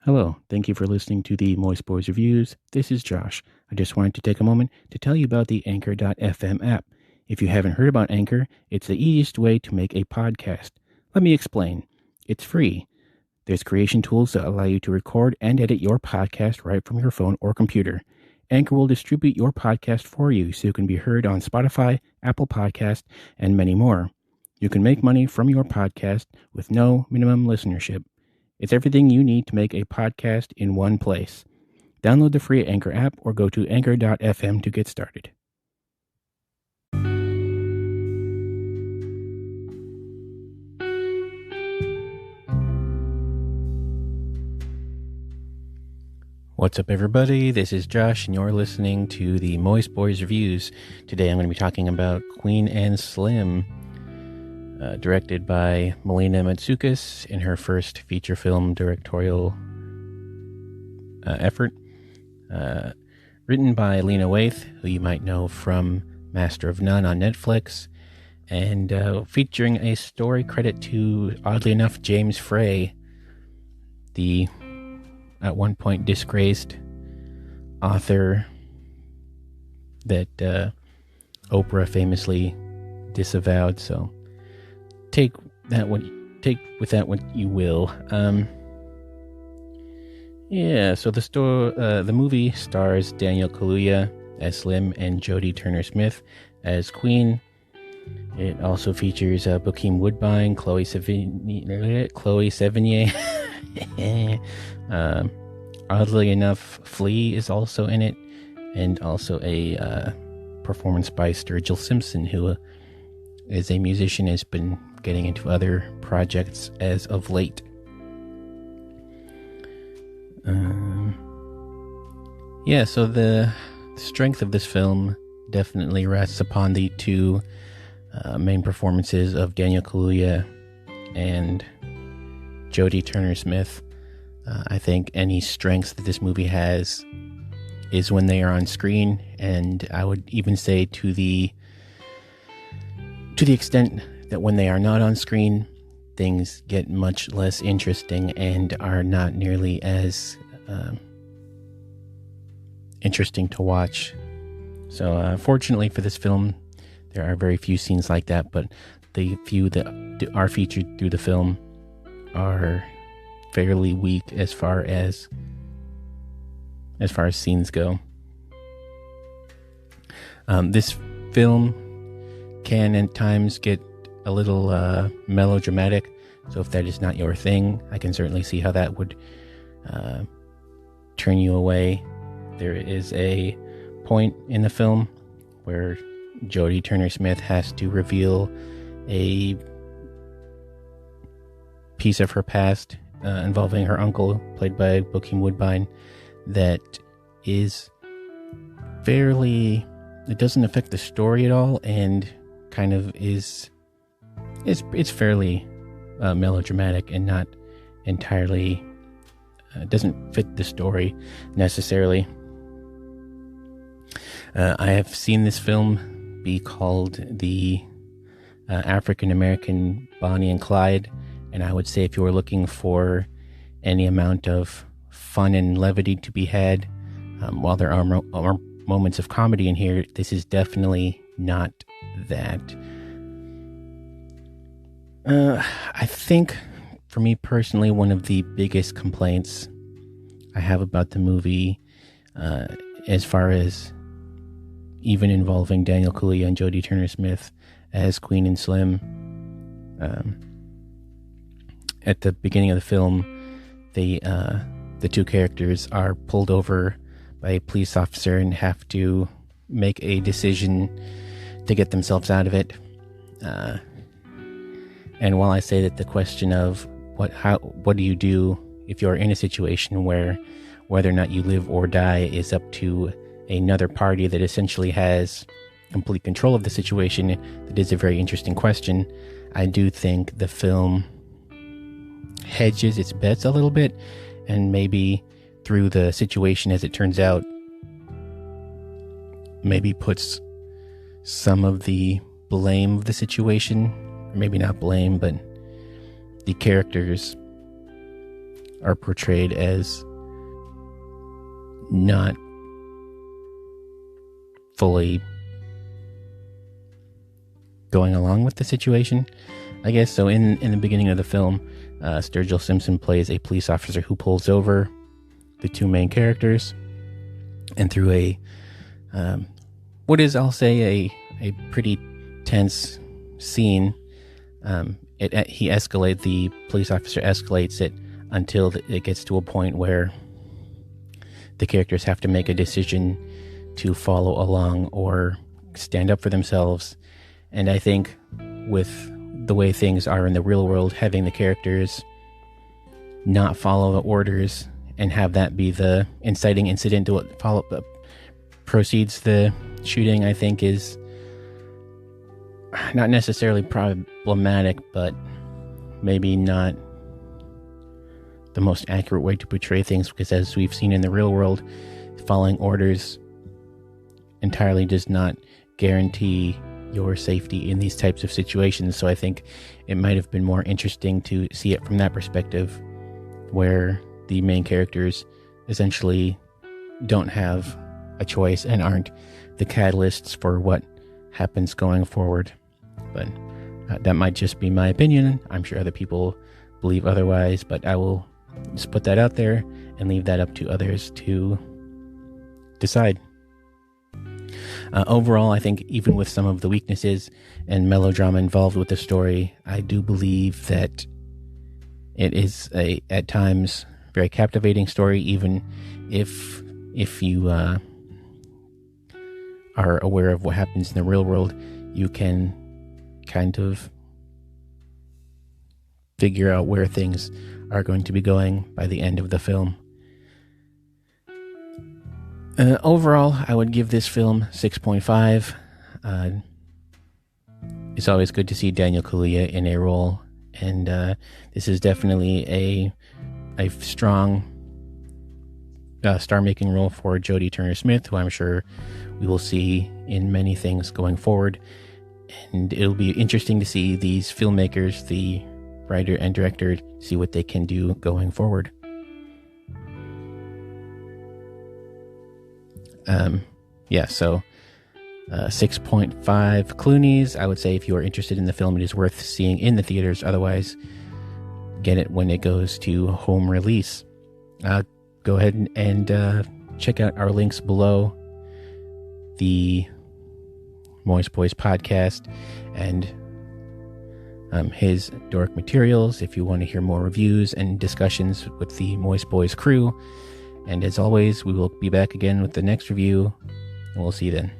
Hello, thank you for listening to the Moist Boys Reviews. This is Josh. I just wanted to take a moment to tell you about the Anchor.fm app. If you haven't heard about Anchor, it's the easiest way to make a podcast. Let me explain. It's free. There's creation tools that allow you to record and edit your podcast right from your phone or computer. Anchor will distribute your podcast for you so you can be heard on Spotify, Apple Podcast, and many more. You can make money from your podcast with no minimum listenership. It's everything you need to make a podcast in one place. Download the free Anchor app or go to anchor.fm to get started. What's up, everybody? This is Josh, and you're listening to the Moist Boys Reviews. Today I'm going to be talking about Queen and Slim, directed by Melina Matsoukas in her first feature film directorial effort. Written by Lena Waithe, who you might know from Master of None on Netflix, and featuring a story credit to, oddly enough, James Frey, the at one point disgraced author that Oprah famously disavowed. So take with that what you will. So the movie stars Daniel Kaluuya as Slim and Jodie Turner-Smith as Queen. It also features Bokeem Woodbine, Chloe Sevigny. Oddly enough, Flea is also in it, and also a performance by Sturgill Simpson, who is a musician, has been getting into other projects as of late. So the strength of this film definitely rests upon the two main performances of Daniel Kaluuya and Jodie Turner-Smith. I think any strengths that this movie has is when they are on screen, and I would even say to the extent that when they are not on screen, things get much less interesting and are not nearly as interesting to watch. So fortunately for this film, there are very few scenes like that, but the few that are featured through the film are fairly weak as far as scenes go. This film can at times get a little melodramatic, so if that is not your thing, I can certainly see how that would turn you away. There is a point in the film where Jodie Turner-Smith has to reveal a piece of her past involving her uncle, played by Bokeem Woodbine, that is it doesn't affect the story at all, and kind of it's fairly melodramatic and not entirely doesn't fit the story necessarily. I have seen this film be called the African American Bonnie and Clyde, and I would say if you were looking for any amount of fun and levity to be had, while there are moments of comedy in here, this is definitely not that. I think, for me personally, one of the biggest complaints I have about the movie, as far as even involving Daniel Kaluuya and Jodie Turner-Smith as Queen and Slim, at the beginning of the film, the two characters are pulled over by a police officer and have to make a decision to get themselves out of it. And while I say that the question of what do you do if you're in a situation where whether or not you live or die is up to another party that essentially has complete control of the situation, that is a very interesting question. I do think the film hedges its bets a little bit, and maybe through the situation as it turns out, maybe puts some of the blame of the situation, or maybe not blame, but the characters are portrayed as not fully going along with the situation, I guess. So in the beginning of the film, Sturgill Simpson plays a police officer who pulls over the two main characters, and through a what is, I'll say, a pretty tense scene, the police officer escalates it until it gets to a point where the characters have to make a decision to follow along or stand up for themselves. And I think with the way things are in the real world, having the characters not follow the orders and have that be the inciting incident to what proceeds the shooting, I think is not necessarily problematic, but maybe not the most accurate way to portray things, because as we've seen in the real world, following orders entirely does not guarantee your safety in these types of situations. So I think it might have been more interesting to see it from that perspective, where the main characters essentially don't have a choice and aren't the catalysts for what happens going forward. But that might just be my opinion. I'm sure other people believe otherwise, but I will just put that out there and leave that up to others to decide. Overall, I think even with some of the weaknesses and melodrama involved with the story, I do believe that it is at times very captivating story, even if you are aware of what happens in the real world. You can kind of figure out where things are going to be going by the end of the film. Overall, I would give this film 6.5. It's always good to see Daniel Kaluuya in a role, and this is definitely a strong star-making role for Jodie Turner-Smith, who I'm sure we will see in many things going forward. And it'll be interesting to see these filmmakers, the writer and director, see what they can do going forward. So 6.5 Clooney's. I would say if you are interested in the film, it is worth seeing in the theaters. Otherwise, get it when it goes to home release. Go ahead and check out our links below, the Moist Boys podcast and his Dork Materials, if you want to hear more reviews and discussions with the Moist Boys crew. And as always, we will be back again with the next review, and we'll see you then.